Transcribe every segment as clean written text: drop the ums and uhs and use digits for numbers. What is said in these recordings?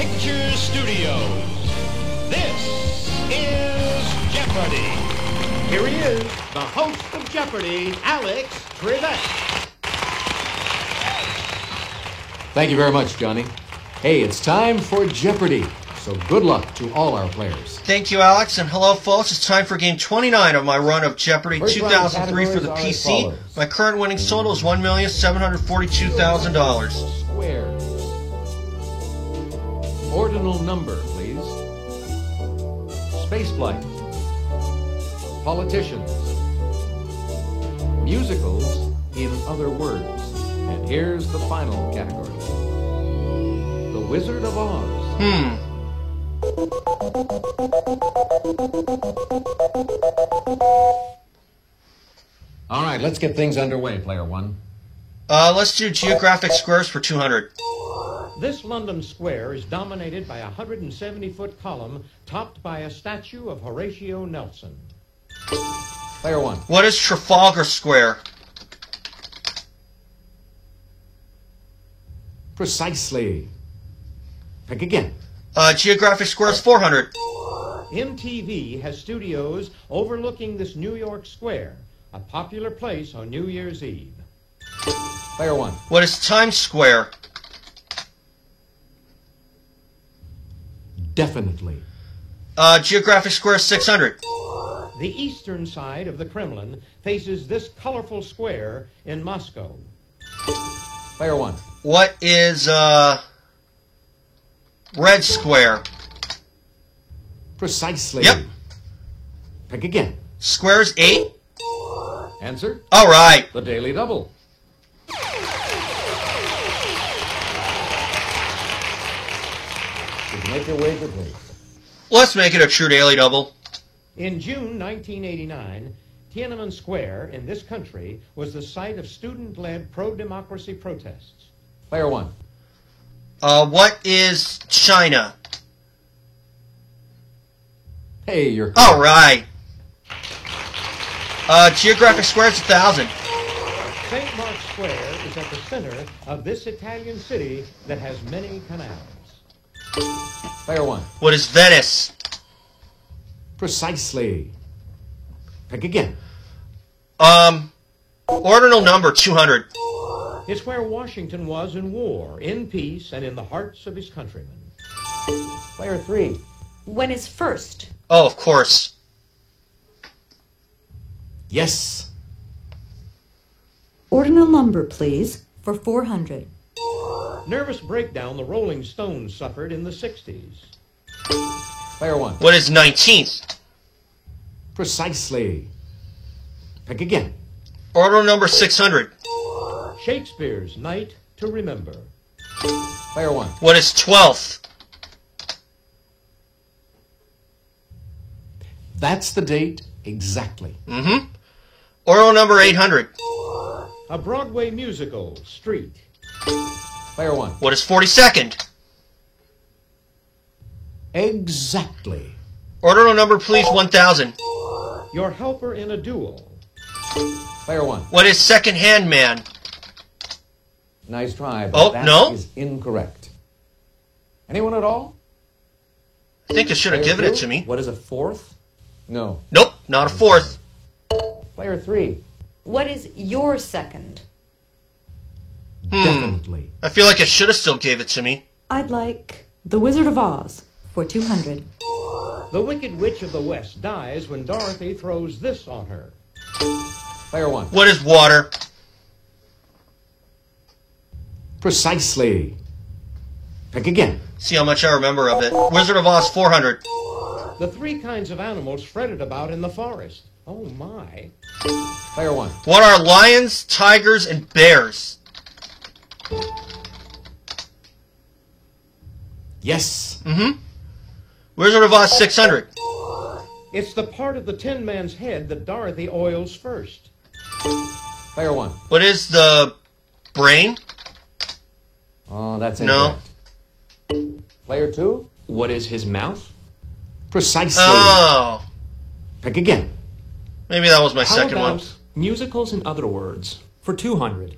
Pictures Studios. This is Jeopardy! Here he is, the host of Jeopardy, Alex Trebek. Thank you very much, Johnny. Hey, it's time for Jeopardy! So good luck to all our players. Thank you, Alex, and hello, folks. It's time for Game 29 of my run of Jeopardy 2003 for the PC. My current winning total is $1,742,000. Squares. Ordinal number, please. Spaceflight. Politicians. Musicals, in other words. And here's the final category. The Wizard of Oz. All right, let's get things underway, player one. Let's do geographic squares for 200. This London square is dominated by a 170-foot column topped by a statue of Horatio Nelson. Player one. What is Trafalgar Square? Precisely. Pick again. Geographic squares 400. MTV has studios overlooking this New York square, a popular place on New Year's Eve. Player one. What is Times Square? Definitely. Geographic square 600. The eastern side of the Kremlin faces this colorful square in Moscow. Player one. What is Red Square? Precisely. Yep. Pick again. Squares 8. Answer? All right. The Daily Double. Did you make your wager, please? Let's make it a true daily double. In June 1989, Tiananmen Square in this country was the site of student-led pro-democracy protests. Player one. What is China? Hey, you're... All right. Geographic square is 1,000. St. Mark's Square is at the center of this Italian city that has many canals. Player one. What is Venice? Precisely. Pick again. Ordinal number 200. It's where Washington was in war, in peace, and in the hearts of his countrymen. Player three. When is first? Oh, of course. Yes. Ordinal number, please, for 400. Nervous breakdown the Rolling Stones suffered in the 60s. Player one. What is 19th? Precisely. Pick again. Ordinal number 600. Shakespeare's Night to Remember. Player one. What is 12th? That's the date exactly. Ordinal number 800. A Broadway musical, Street. Player one. What is 42nd? Exactly. Ordinal number, please, 1,000. Your helper in a duel. Player one. What is second-hand man? Nice try, but Oh, that no? is incorrect. Anyone at all? I think I should have Player given it two? to me. What is a fourth? No. Nope, not a fourth. Player three. What is your second? Definitely. I feel like I should have still gave it to me. I'd like The Wizard of Oz for 200. The Wicked Witch of the West dies when Dorothy throws this on her. Player one. What is water? Precisely. Pick again. See how much I remember of it. Wizard of Oz, 400. The three kinds of animals fretted about in the forest. Oh, my. Player one. What are lions, tigers, and bears? Yes. Wizard of Oz, 600. It's the part of the Tin Man's head that Dorothy oils first. Player one. What is the brain? Oh, that's No. incorrect. Player two. What is his mouth? Precisely. Oh. Pick again. Maybe that was my How second about one. musicals in other words for 200?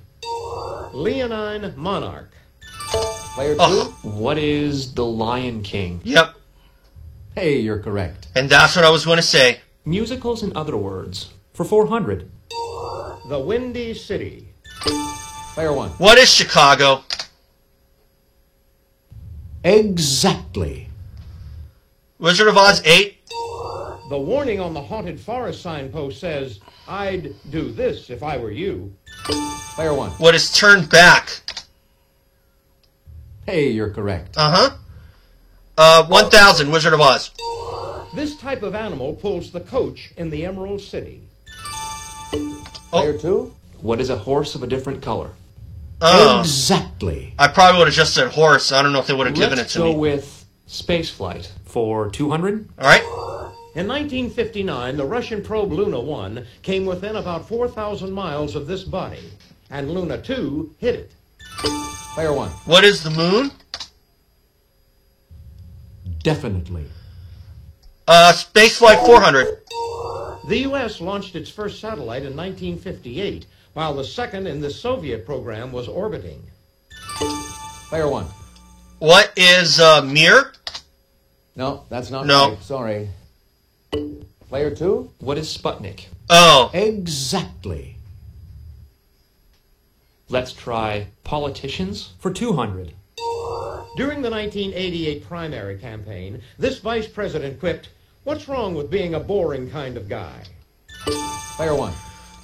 Leonine Monarch. Player 2. Oh. What is The Lion King? Yep. Hey, you're correct. And that's what I was going to say. Musicals in other words. For 400. The Windy City. Player 1. What is Chicago? Exactly. Wizard of Oz 8. The warning on the haunted forest signpost says, "I'd do this if I were you." Player 1. What is Turn Back? Hey, you're correct. 1000, Wizard of Oz. This type of animal pulls the coach in the Emerald City. Player 2. What is a horse of a different color? Exactly. I probably would have just said horse. I don't know if they would have given it Let's to go me. with spaceflight for 200. All right. In 1959, the Russian probe Luna 1 came within about 4,000 miles of this body, and Luna 2 hit it. Player 1. What is the moon? Definitely. Spaceflight 400. The U.S. launched its first satellite in 1958, while the second in the Soviet program was orbiting. Player 1. What is Mir? No, that's not No. right. Sorry. Player 2. What is Sputnik? Oh, Exactly. Let's try politicians for 200. During the 1988 primary campaign, this vice president quipped, "What's wrong with being a boring kind of guy?" Player 1.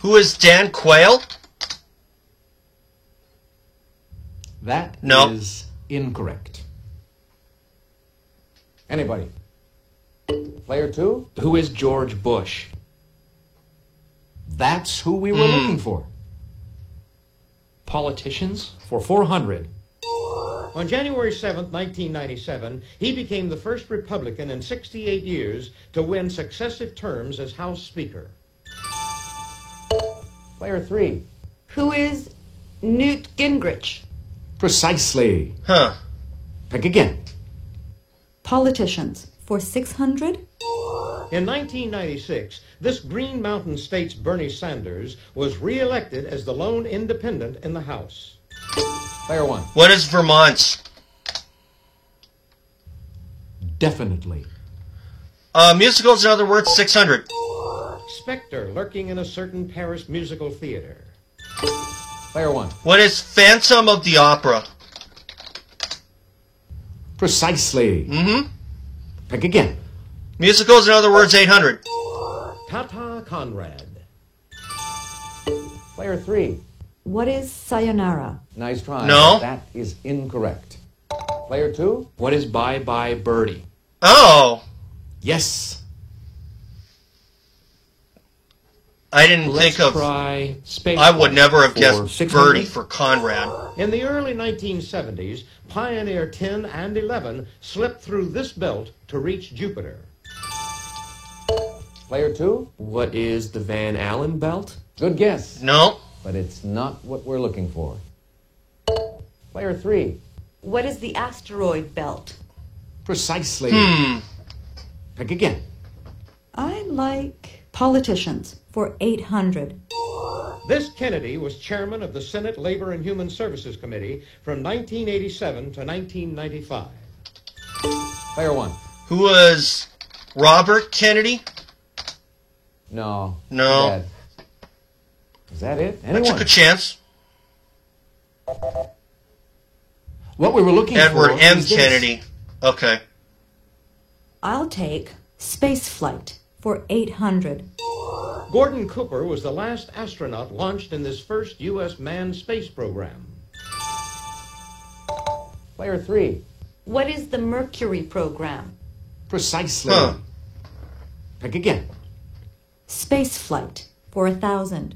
who is Dan Quayle? That is No. incorrect. Anybody? Player 2. Who is George Bush? That's who we were looking for. Politicians for 400. On January 7, 1997, he became the first Republican in 68 years to win successive terms as House Speaker. Player 3. Who is Newt Gingrich? Precisely. Huh. Pick again. Politicians for 600. In 1996, this Green Mountain State's Bernie Sanders was re-elected as the lone independent in the House. Player 1. What is Vermont? Definitely. Musicals, in other words, 600. Spectre lurking in a certain Paris musical theater. Player 1. What is Phantom of the Opera? Precisely. Pick again. Musicals, in other words, 800. Tata Conrad. Player 3. What is sayonara? Nice try. No. That is incorrect. Player 2. What is Bye Bye Birdie? Oh, Yes. I didn't Let's think of... try space. I would never have for guessed 600. Birdie for Conrad. In the early 1970s, Pioneer 10 and 11 slipped through this belt to reach Jupiter. Player 2. What is the Van Allen belt? Good guess. No. But it's not what we're looking for. Player 3. What is the asteroid belt? Precisely. Pick again. I like politicians for 800. This Kennedy was chairman of the Senate Labor and Human Services Committee from 1987 to 1995. Player 1. Who was Robert Kennedy? No. No. Bad. Is that it? I Anyone? took a chance. What we were looking Edward for M. is this. Kennedy. Okay. I'll take space flight for 800. Gordon Cooper was the last astronaut launched in this first U.S. manned space program. Player 3. What is the Mercury program? Precisely. Huh. Pick again. Space flight for 1,000.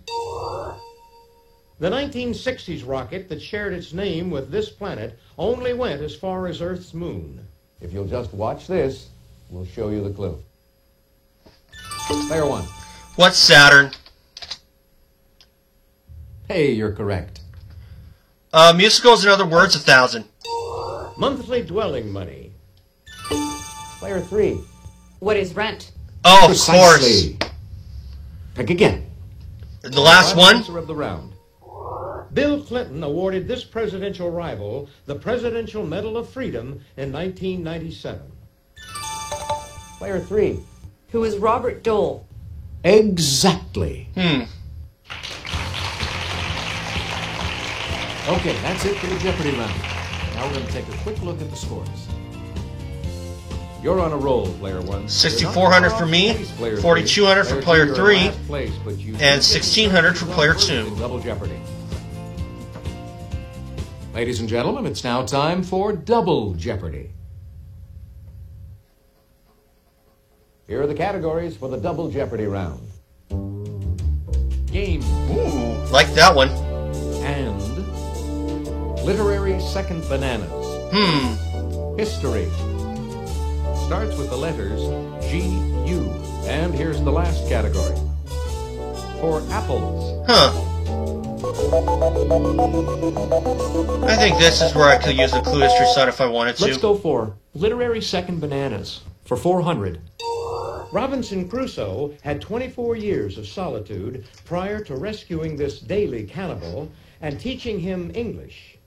The 1960s rocket that shared its name with this planet only went as far as Earth's moon. If you'll just watch this, we'll show you the clue. Player 1. What's Saturn? Hey, you're correct. Musicals, in other words, 1,000. Monthly dwelling money. Player 3. What is rent? Oh, of course. Precisely. Pick again. The last Final one? answer of the round. Bill Clinton awarded this presidential rival the Presidential Medal of Freedom in 1997. Player 3. Who is Robert Dole? Exactly. Hmm. Okay, that's it for the Jeopardy round. Now we're going to take a quick look at the scores. You're on a roll, player 1. 6,400 for me, 4,200 for player 3, and 1,600 for player 2. Double Jeopardy. Ladies and gentlemen, it's now time for Double Jeopardy. Here are the categories for the Double Jeopardy round. Game Ooh, like that one. and literary second bananas. History starts with the letters G-U. And here's the last category. For apples. Huh. I think this is where I could use the clue history side if I wanted to. Let's go for literary second bananas for 400. Robinson Crusoe had 24 years of solitude prior to rescuing this daily cannibal and teaching him English.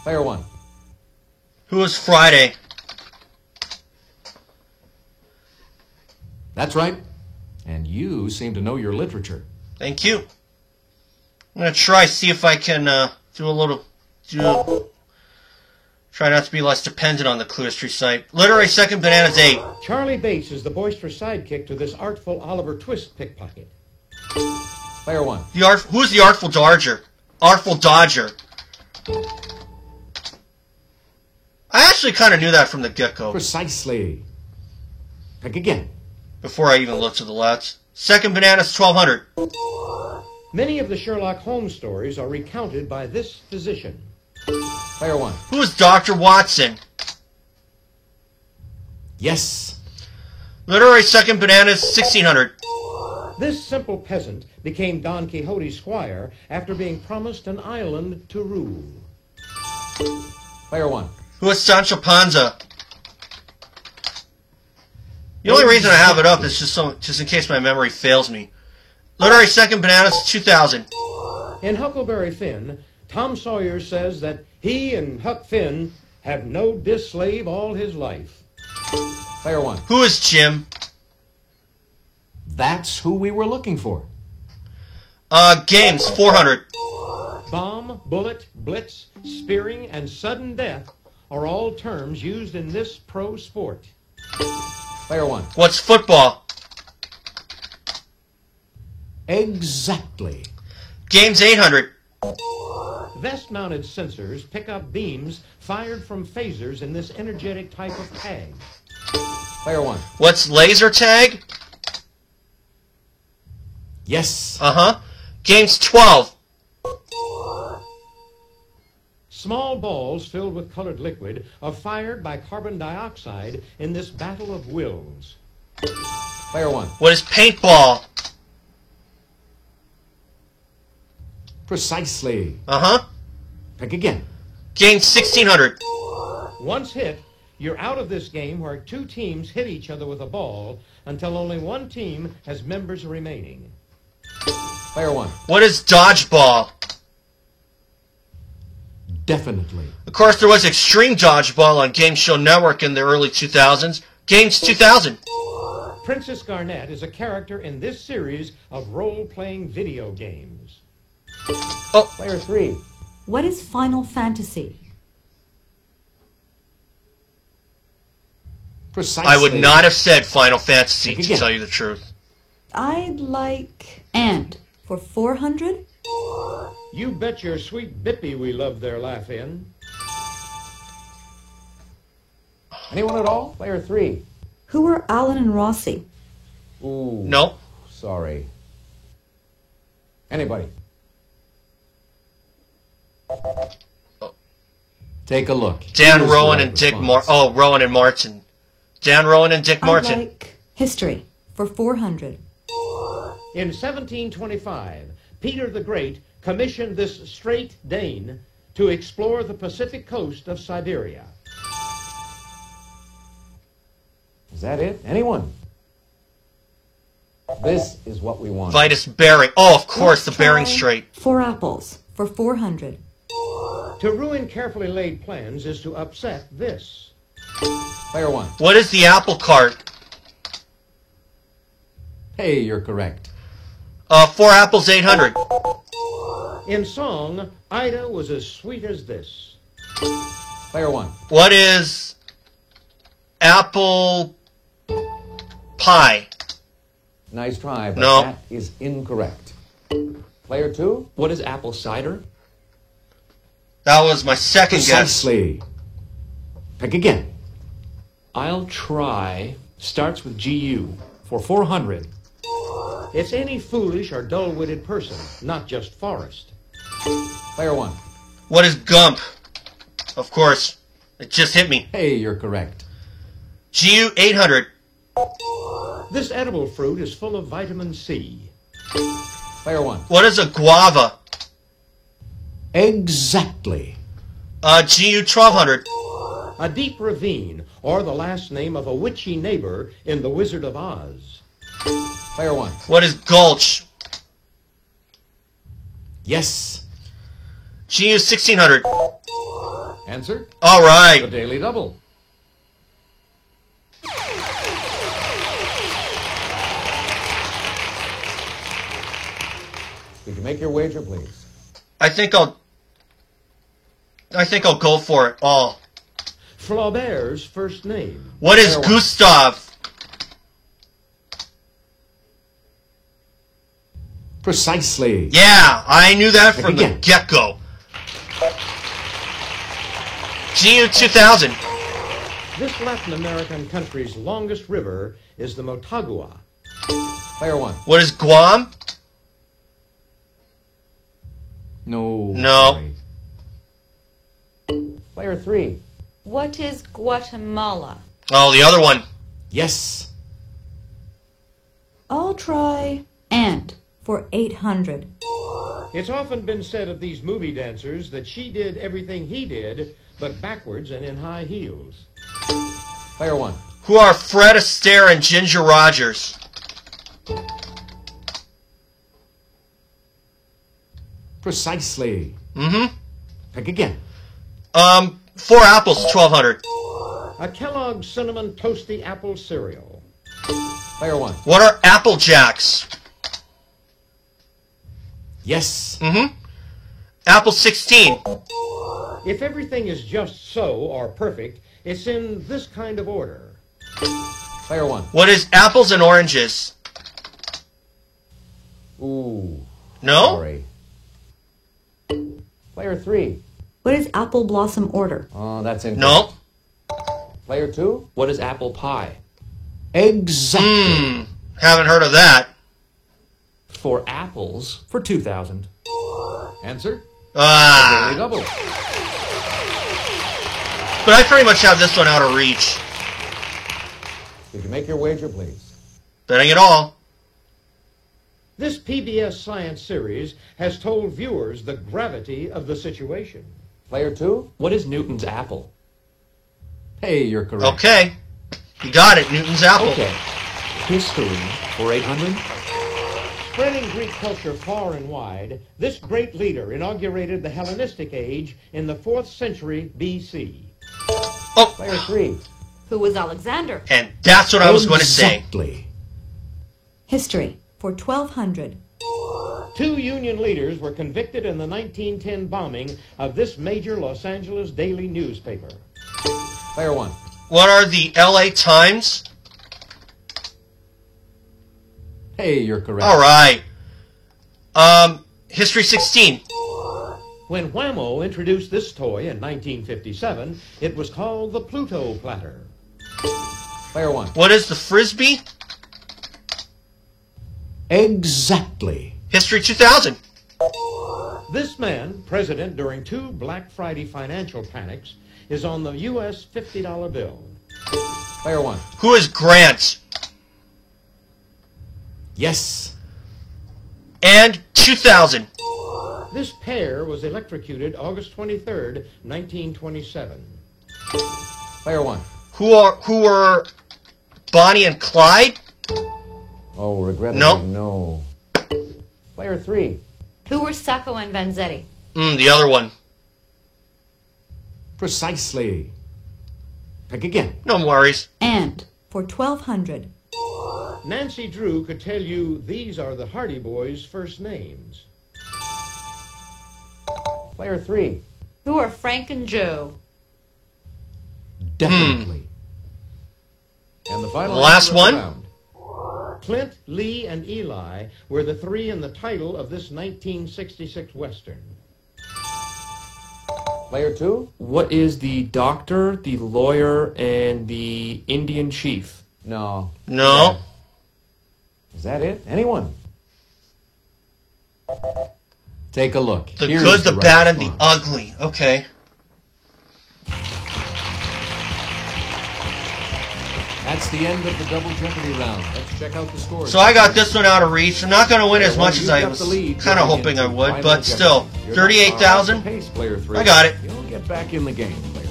Player 1. Who was Friday? That's right. And you seem to know your literature. Thank you. I'm going to try, see if I can try not to be less dependent on the clue history site. Literary second bananas 8. Charlie Bates is the boisterous sidekick to this artful Oliver Twist pickpocket. Player 1. Who's the Artful Dodger? Artful Dodger. I actually kind of knew that from the get-go. Precisely. Pick again. Before I even looked to the left. Second bananas 1,200. Many of the Sherlock Holmes stories are recounted by this physician. Player 1. Who is Dr. Watson? Yes. Literary second bananas 1,600. This simple peasant became Don Quixote's squire after being promised an island to rule. Player 1. Who is Sancho Panza? The only reason I have it up is just in case my memory fails me. Literary second bananas 2,000. In Huckleberry Finn, Tom Sawyer says that he and Huck Finn have knowed this slave all his life. Player 1. Who is Jim? That's who we were looking for. Games 400. Bomb, bullet, blitz, spearing, and sudden death are all terms used in this pro sport. Player 1. What's football? Exactly. Games 800. Vest-mounted sensors pick up beams fired from phasers in this energetic type of tag. Player 1. What's laser tag? Yes. Games 12. Small balls filled with colored liquid are fired by carbon dioxide in this battle of wills. Player 1. What is paintball? Precisely. Pick again. Games 1,600. Once hit, you're out of this game where two teams hit each other with a ball until only one team has members remaining. Player 1. What is dodgeball? Definitely. Of course, there was Extreme Dodgeball on Game Show Network in the early 2000s. Games 2000. Princess Garnett is a character in this series of role-playing video games. Oh, Player 3. What is Final Fantasy? Precisely. I would not have said Final Fantasy, to Again. tell you the truth. I'd like... And for 400? You bet your sweet bippy we love their laugh in. Anyone at all? Player 3. Who are Alan and Rossi? Ooh. No. Sorry. Anybody? Take a look. Dan Here's the Rowan right and Dick response. Rowan and Martin. Dan Rowan and Dick I'd Martin. like History for 400. In 1725, Peter the Great commissioned this straight Dane to explore the Pacific coast of Siberia. Is that it? Anyone? This is what we want. Vitus Bering. Oh, of course, Let's the Bering try Strait. 4 apples for 400. To ruin carefully laid plans is to upset this. Player 1. What is the apple cart? Hey, you're correct. 4 apples, 800. In song, Ida was as sweet as this. Player 1. What is apple pie? Nice try, but No. that is incorrect. Player 2. What is apple cider? That was my second guess. Precisely. Pick again. I'll try. Starts with GU for 400. It's any foolish or dull-witted person, not just Forrest. Player 1. What is gump? Of course, it just hit me. Hey, you're correct. GU 800. This edible fruit is full of vitamin C. Player 1. What is a guava? Exactly. GU 1200. A deep ravine, or the last name of a witchy neighbor in The Wizard of Oz. Player 1. What is gulch? Yes. GU 1600. Answer? All The right. Daily Double. Did you make your wager, please? I think I'll go for it all. Flaubert's first name. What is Player 1. Gustav? Precisely. Yeah, I knew that Pick from the again. get-go. GU 2000. This Latin American country's longest river is the Motagua. Player 1. What is Guam? No. No. Sorry. Player 3. What is Guatemala? Oh, the other one. Yes. I'll try and for 800. It's often been said of these movie dancers that she did everything he did, but backwards and in high heels. Player 1. Who are Fred Astaire and Ginger Rogers? Precisely. Mm-hmm. Pick again. 4 apples, 1200. A Kellogg's Cinnamon Toasty Apple Cereal. Player 1. What are Apple Jacks? Yes. Mm-hmm. Apple 16. If everything is just so or perfect, it's in this kind of order. Player 1. What is apples and oranges? Ooh. No? Sorry. Player 3. What is apple blossom order? Oh, that's incorrect. No. Player 2. What is apple pie? Exactly. Haven't heard of that. 4 apples for 2,000. Answer? Daily Ah. Double. But I pretty much have this one out of reach. Did you make your wager, please? Betting it all. This PBS Science series has told viewers the gravity of the situation. Player 2. What is Newton's apple? Hey, you're correct. Okay. You got it, Newton's apple. Okay. History for 800. Spreading Greek culture far and wide, this great leader inaugurated the Hellenistic age in the 4th century B.C. Oh, Player 3. Who was Alexander? and that's what I was going to say. Exactly. History for 1200. 2 Union leaders were convicted in the 1910 bombing of this major Los Angeles daily newspaper. Player 1. What are the LA Times? Hey, you're correct. All right. History 16. When Wham-O introduced this toy in 1957, it was called the Pluto Platter. Player 1. What is the Frisbee? Exactly. History 2000. This man, president during 2 Black Friday financial panics, is on the U.S. $50 bill. Player 1. Who is Grant? Yes. And 2000. This pair was electrocuted August 23rd, 1927. Player 1. Who were Bonnie and Clyde? Oh, regrettably, Nope. no. Player 3. Who were Sacco and Vanzetti? The other one. Precisely. Pick again. No worries. And for 1200. Nancy Drew could tell you these are the Hardy Boys' first names. Player 3. Who are Frank and Joe? Definitely. And the final Last answer of the one. round. Clint, Lee, and Eli were the three in the title of this 1966 Western. Player 2. What is the doctor, the lawyer, and the Indian chief? No. No. Is that it? Anyone? Take a look. The Here's good, the right bad, and the response. ugly. Okay. That's the end of the double Jeopardy round. Let's check out the scores. So I got this one out of reach. I'm not going to win as Well, much you've as I got was the lead kind of going hoping into I would, Final but still, Jeopardy. You're not 38,000. far off the pace, player 3. I got it. You'll get back in the game, player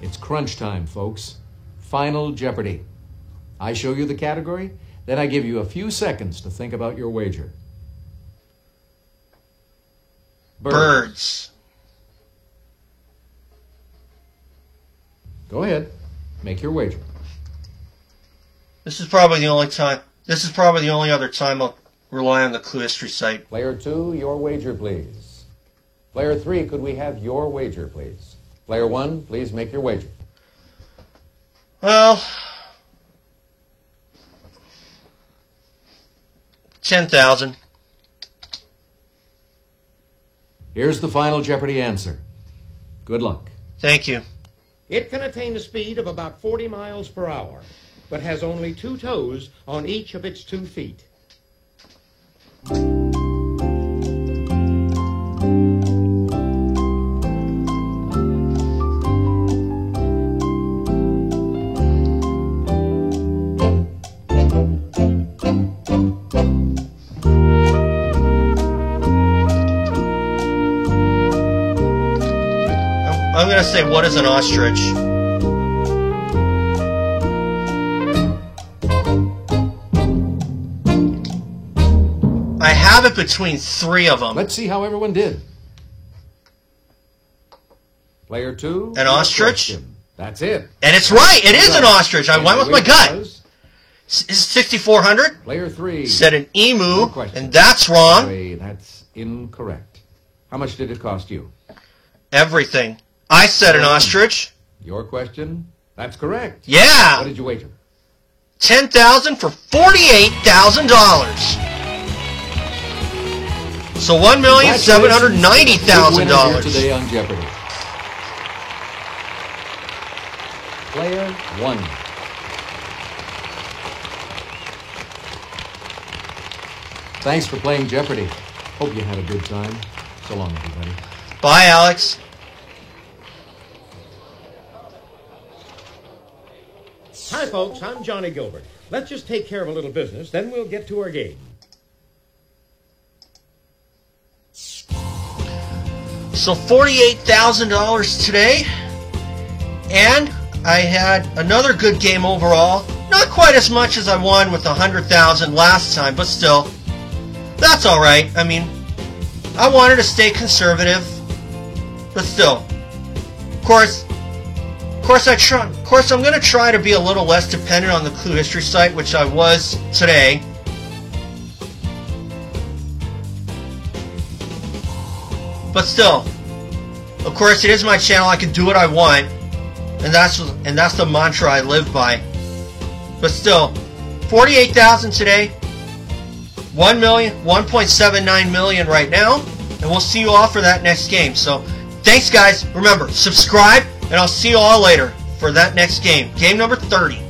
2. It's crunch time, folks. Final Jeopardy. I show you the category, then I give you a few seconds to think about your wager. Birds. Go ahead. Make your wager. This is probably the only time. This is probably the only other time I'll rely on the Clue History site. Player 2, your wager, please. Player 3, could we have your wager, please? Player 1, please make your wager. Well, 10,000. Here's the Final Jeopardy answer. Good luck. Thank you. It can attain a speed of about 40 miles per hour, but has only 2 toes on each of its 2 feet. I'm going to say, what is an ostrich? I have it between 3 of them. Let's see how everyone did. Player 2. An your ostrich? question. That's it. And it's right. It is an ostrich. I And went the with my winner gut. was Is it 6,400? Player 3. Said an emu, No question. and that's wrong. Wait, that's incorrect. How much did it cost you? Everything. I said an ostrich. Your question? That's correct. What Yeah. did you wager? 10,000 for $48,000. So $1,790,000. Big winner here today on Jeopardy. Player 1. Thanks for playing Jeopardy. Hope you had a good time. So long, everybody. Bye, Alex. Hi, folks. I'm Johnny Gilbert. Let's just take care of a little business, then we'll get to our game. So $48,000 today. And I had another good game overall. Not quite as much as I won with $100,000 last time, but still, that's all right. I mean, I wanted to stay conservative, but still, of course, I'm going to try to be a little less dependent on the Clue History site, which I was today. But still, of course, it is my channel. I can do what I want, and that's the mantra I live by. But still, 48,000 today, 1.79 million right now, and we'll see you all for that next game. So, thanks, guys. Remember, subscribe, and I'll see you all later for that next game. Game number 30.